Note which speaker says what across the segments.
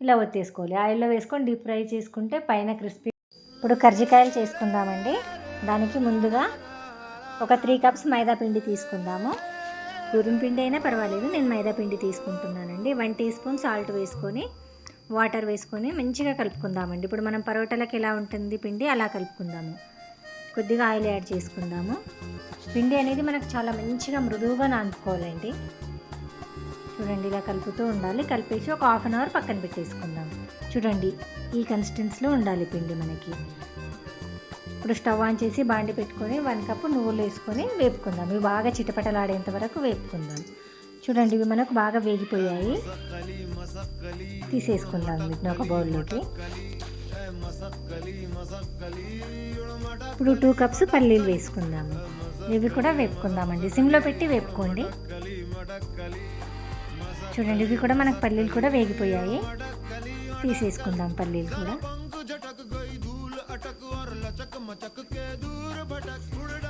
Speaker 1: ఇలా ఒత్తేసుకోవాలి. ఆయిల్లో వేసుకొని డీప్ ఫ్రై చేసుకుంటే పైన క్రిస్పీ. ఇప్పుడు కర్జికాయలు చేసుకుందామండి. దానికి ముందుగా ఒక 3 కప్స్ మైదా పిండి తీసుకుందాము. గోధుమ పిండి అయినా పర్వాలేదు, నేను మైదా పిండి తీసుకుంటున్నానండి. 1 టీ స్పూన్ సాల్ట్ వేసుకొని వాటర్ వేసుకొని మంచిగా కలుపుకుందామండి. ఇప్పుడు మనం పరోటాలకు ఎలా ఉంటుంది పిండి అలా కలుపుకుందాము. కొద్దిగా ఆయిల్ యాడ్ చేసుకుందాము. పిండి అనేది మనకు చాలా మంచిగా మృదువుగా నానుకోవాలండి. చూడండి, ఇలా కలుపుతూ ఉండాలి. కలిపేసి ఒక హాఫ్ అన్ అవర్ పక్కన పెట్టేసుకుందాం. చూడండి, ఈ కన్సిస్టెన్సీలో ఉండాలి పిండి మనకి. ఇప్పుడు స్టవ్ ఆన్ చేసి బాండి పెట్టుకొని 1 కప్పు నువ్వులు వేసుకొని వేపుకుందాం. ఇవి బాగా చిటపటలాడేంత వరకు వేపుకుందాం. చూడండి, ఇవి మనకు బాగా వేగిపోయాయి. తీసేసుకుందాం వీటిని ఒక బౌల్లోకి. ఇప్పుడు 2 కప్స్ పల్లీలు వేసుకుందాము. ఇవి కూడా వేపుకుందామండి. సిమ్లో పెట్టి వేపుకోండి. చూడండి, ఇవి కూడా మనకు పల్లీలు కూడా వేగిపోయాయి. తీసేసుకుందాం పల్లీలు కూడా.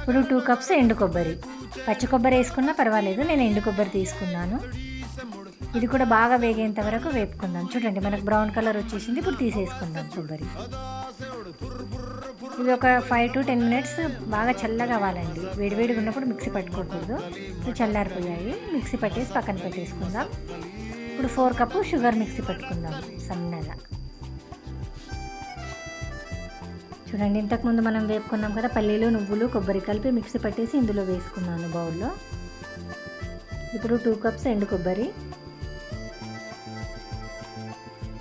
Speaker 1: ఇప్పుడు 2 కప్స్ ఎండు కొబ్బరి. పచ్చి కొబ్బరి వేసుకున్నా పర్వాలేదు, నేను ఎండు కొబ్బరి తీసుకున్నాను. ఇది కూడా బాగా వేగేంత వరకు వేపుకుందాం. చూడండి, మనకు బ్రౌన్ కలర్ వచ్చేసింది. ఇప్పుడు తీసేసుకుందాం కొబ్బరి. ఇది ఒక 5 to 10 మినిట్స్ బాగా చల్లగా అవ్వాలండి. వేడివేడిగా ఉన్నప్పుడు మిక్సీ పట్టుకోకూడదు. ఇప్పుడు చల్లారిపోయాయి. మిక్సీ పట్టేసి పక్కన పెట్టేసుకుందాం. ఇప్పుడు 4 కప్పు షుగర్ మిక్సీ పట్టుకుందాం సన్నగా. చూడండి, ఇంతకుముందు మనం వేపుకున్నాం కదా పల్లీలు, నువ్వులు, కొబ్బరి కలిపి మిక్సీ పట్టేసి ఇందులో వేసుకున్నాను బౌల్లో. ఇప్పుడు 2 కప్స్ ఎండు కొబ్బరి,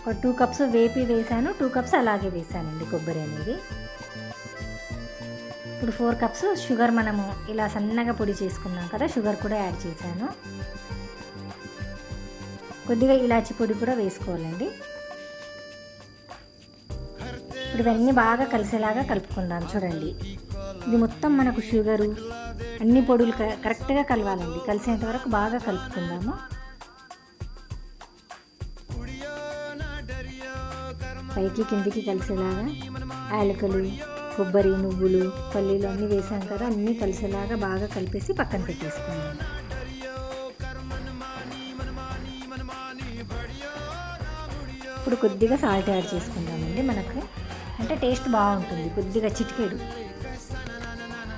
Speaker 1: ఒక 2 కప్స్ వేపి వేసాను, 2 కప్స్ అలాగే వేసానండి కొబ్బరి అనేది. ఇప్పుడు 4 కప్స్ షుగర్ మనము ఇలా సన్నగా పొడి చేసుకున్నాం కదా, షుగర్ కూడా యాడ్ చేశాను. కొద్దిగా ఇలాచి పొడి కూడా వేసుకోవాలండి. ఇప్పుడు ఇవన్నీ బాగా కలిసేలాగా కలుపుకుందాం. చూడండి, ఇది మొత్తం మనకు షుగరు అన్ని పొడులు కరెక్ట్గా కలవాలండి. కలిసేంత వరకు బాగా కలుపుకుందాము. పైకి కిందికి కలిసేలాగా యాలకులు, కొబ్బరి, నువ్వులు, పల్లీలు అన్నీ వేసాం కదా, అన్నీ కలిసేలాగా బాగా కలిపేసి పక్కన పెట్టేసుకుందాం. ఇప్పుడు కొద్దిగా సాల్ట్ యాడ్ చేసుకుందామండి. మనకు అంటే టేస్ట్ బాగుంటుంది. కొద్దిగా చిటికెడు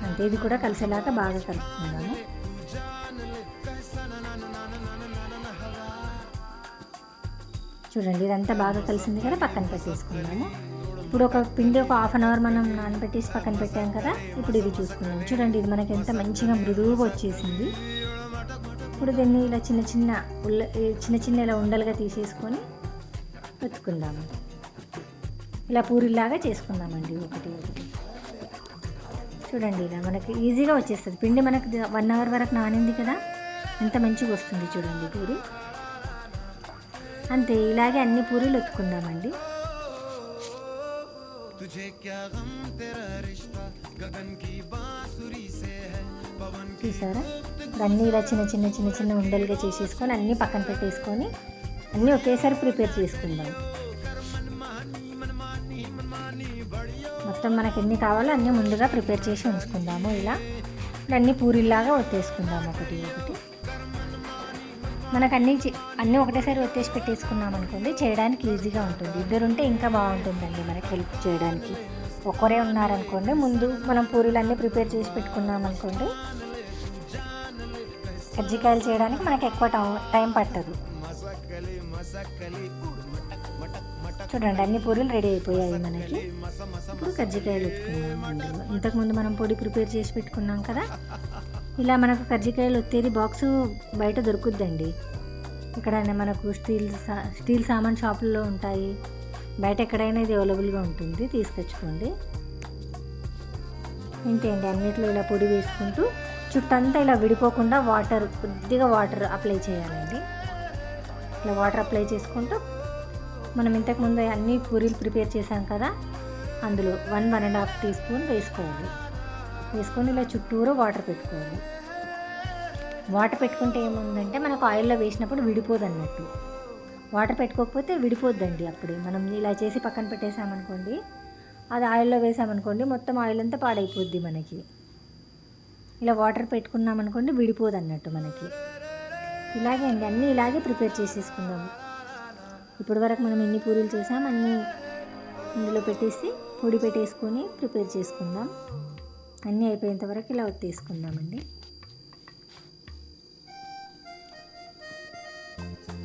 Speaker 1: అంటే ఇది కూడా కలిసేలాగా బాగా కలుపుకుందాము. చూడండి, ఇదంతా బాగా కలిసింది కదా, పక్కన పెట్టేసుకుందాము. ఇప్పుడు ఒక పిండి ఒక హాఫ్ అన్ అవర్ మనం నానబెట్టేసి పక్కన పెట్టాం కదా, ఇప్పుడు ఇది చూసుకుందాం. చూడండి, ఇది మనకి ఎంత మంచిగా మృదువుగా వచ్చేసింది. ఇప్పుడు దీన్ని ఇలా చిన్న చిన్న ఇలా ఉండలుగా తీసేసుకొని పెట్టుకుందాము. ఇలా పూరిలాగా చేసుకుందామండి ఒకటి. చూడండి, ఇలా మనకి ఈజీగా వచ్చేస్తుంది. పిండి మనకు 1 అవర్ వరకు నానింది కదా, ఎంత మంచిగా వస్తుంది చూడండి పూరి. అంతే, ఇలాగే అన్ని పూరీలు ఒత్తుకుందామండి. చూసారా, అన్నీ ఇలా చిన్న ఉండలుగా చేసేసుకొని అన్నీ పక్కన పెట్టేసుకొని అన్నీ ఒకేసారి ప్రిపేర్ చేసుకుందాం. మొత్తం మనకి ఎన్ని కావాలో అన్నీ ముందుగా ప్రిపేర్ చేసి ఉంచుకుందాము. ఇలా అన్నీ పూరీలాగా ఒత్తేసుకుందాము ఒకటి. మనకు అన్నీ ఒకటేసారి ఒత్తేసి పెట్టేసుకున్నాం అనుకోండి, చేయడానికి ఈజీగా ఉంటుంది. ఇద్దరుంటే ఇంకా బాగుంటుందండి మనకి హెల్ప్ చేయడానికి. ఒక్కరే ఉన్నారనుకోండి, ముందు మనం పూరీలు అన్నీ ప్రిపేర్ చేసి పెట్టుకున్నాం అనుకోండి, కజ్జికాయలు చేయడానికి మనకి ఎక్కువ టైం పట్టదు. చూడండి, అన్ని పూరీలు రెడీ అయిపోయాయి మనకి. ఇప్పుడు కజ్జికాయలు ఎత్తుకున్నాం. ఇంతకుముందు మనం పొడి ప్రిపేర్ చేసి పెట్టుకున్నాం కదా, ఇలా మనకు కజ్జికాయలు ఒత్తేది బాక్సు బయట దొరుకుద్దండి. ఎక్కడైనా మనకు స్టీల్ సామాన్ షాపుల్లో ఉంటాయి, బయట ఎక్కడైనా ఇది అవైలబుల్గా ఉంటుంది, తీసుకొచ్చుకోండి. ఇంతేంటి, అన్నిట్లో ఇలా పొడి వేసుకుంటూ చుట్టంతా ఇలా విడిపోకుండా కొద్దిగా వాటర్ అప్లై చేయాలండి. ఇలా వాటర్ అప్లై చేసుకుంటూ మనం ఇంతకుముందు అన్ని పూరీలు ప్రిపేర్ చేసాం కదా, అందులో 1-1.5 టీ స్పూన్ వేసుకోవాలి. వేసుకొని ఇలా చుట్టూరు వాటర్ పెట్టుకోవాలి. వాటర్ పెట్టుకుంటే ఏముందంటే మనకు ఆయిల్లో వేసినప్పుడు విడిపోదు అన్నట్టు. వాటర్ పెట్టుకోకపోతే విడిపోద్దండి. అప్పుడే మనం ఇలా చేసి పక్కన పెట్టేసామనుకోండి, అది ఆయిల్లో వేసామనుకోండి, మొత్తం ఆయిల్ అంతా పాడైపోద్ది మనకి. ఇలా వాటర్ పెట్టుకున్నామనుకోండి, విడిపోదు అన్నట్టు మనకి. ఇలాగే అండి, అన్నీ ఇలాగే ప్రిపేర్ చేసేసుకుందాము. ఇప్పటి వరకు మనం ఎన్ని పూరీలు చేసాం అన్నీ ఇందులో పెట్టేసి పొడి పెట్టేసుకొని ప్రిపేర్ చేసుకుందాం. అన్నీ అయిపోయేంత వరకు ఇలా ఒత్తేసుకుందామండి.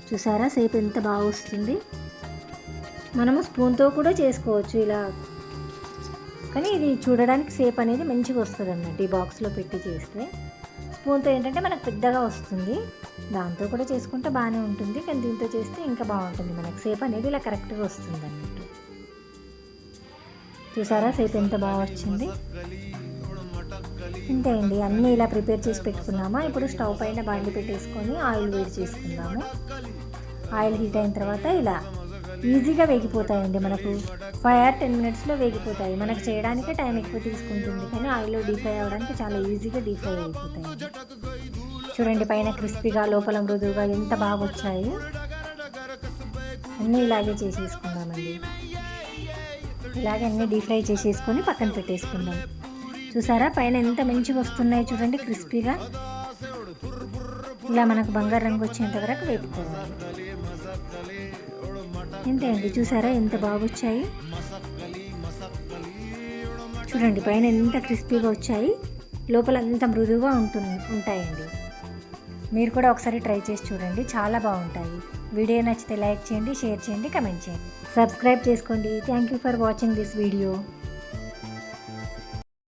Speaker 1: చూసారా షేప్ ఎంత బాగా వస్తుంది. మనము స్పూన్తో కూడా చేసుకోవచ్చు ఇలా, కానీ ఇది చూడడానికి షేప్ అనేది మంచిగా వస్తుంది అన్నట్టు. ఈ బాక్స్లో పెట్టి చేస్తే స్పూన్తో ఏంటంటే మనకు పెద్దగా వస్తుంది. దాంతో కూడా చేసుకుంటే బాగానే ఉంటుంది, కానీ దీంతో చేస్తే ఇంకా బాగుంటుంది. మనకు షేప్ అనేది ఇలా కరెక్ట్గా వస్తుంది అన్నట్టు. చూసారా షేప్ ఎంత బాగా వచ్చింది. ఇంతే అండి, అన్నీ ఇలా ప్రిపేర్ చేసి పెట్టుకున్నామా. ఇప్పుడు స్టవ్ పైన బాండి పెట్టేసుకొని ఆయిల్ వేడి చేసుకుందాము. ఆయిల్ హీట్ అయిన తర్వాత ఇలా ఈజీగా వేగిపోతాయండి. మనకు 5 or 10 minutesలో వేగిపోతాయి. మనకు చేయడానికి టైం ఎక్కువ తీసుకుంటుంది, కానీ ఆయిల్లో డీప్ ఫ్రై అవ్వడానికి చాలా ఈజీగా డీప్ ఫ్రై అయిపోతాయి. చూడండి పైన క్రిస్పీగా లోపల మృదువుగా ఎంత బాగా వచ్చాయి. అన్నీ ఇలాగే చేసేసుకుందామండి. ఇలాగే అన్నీ డీప్ ఫ్రై చేసేసుకొని పక్కన పెట్టేసుకుందాం. చూసారా పైన ఎంత మంచిగా వస్తున్నాయి చూడండి క్రిస్పీగా. ఇలా మనకు బంగారు రంగు వచ్చేంత వరకు వేపుకోవాలి. ఇంతే అండి, చూసారా ఎంత బాగా వచ్చాయి. చూడండి పైన ఎంత క్రిస్పీగా వచ్చాయి, లోపల అంత మృదువుగా ఉంటాయండి. మీరు కూడా ఒకసారి ట్రై చేసి చూడండి, చాలా బాగుంటాయి. వీడియో నచ్చితే లైక్ చేయండి, షేర్ చేయండి, కమెంట్ చేయండి, సబ్స్క్రైబ్ చేసుకోండి. Thank you for watching this video.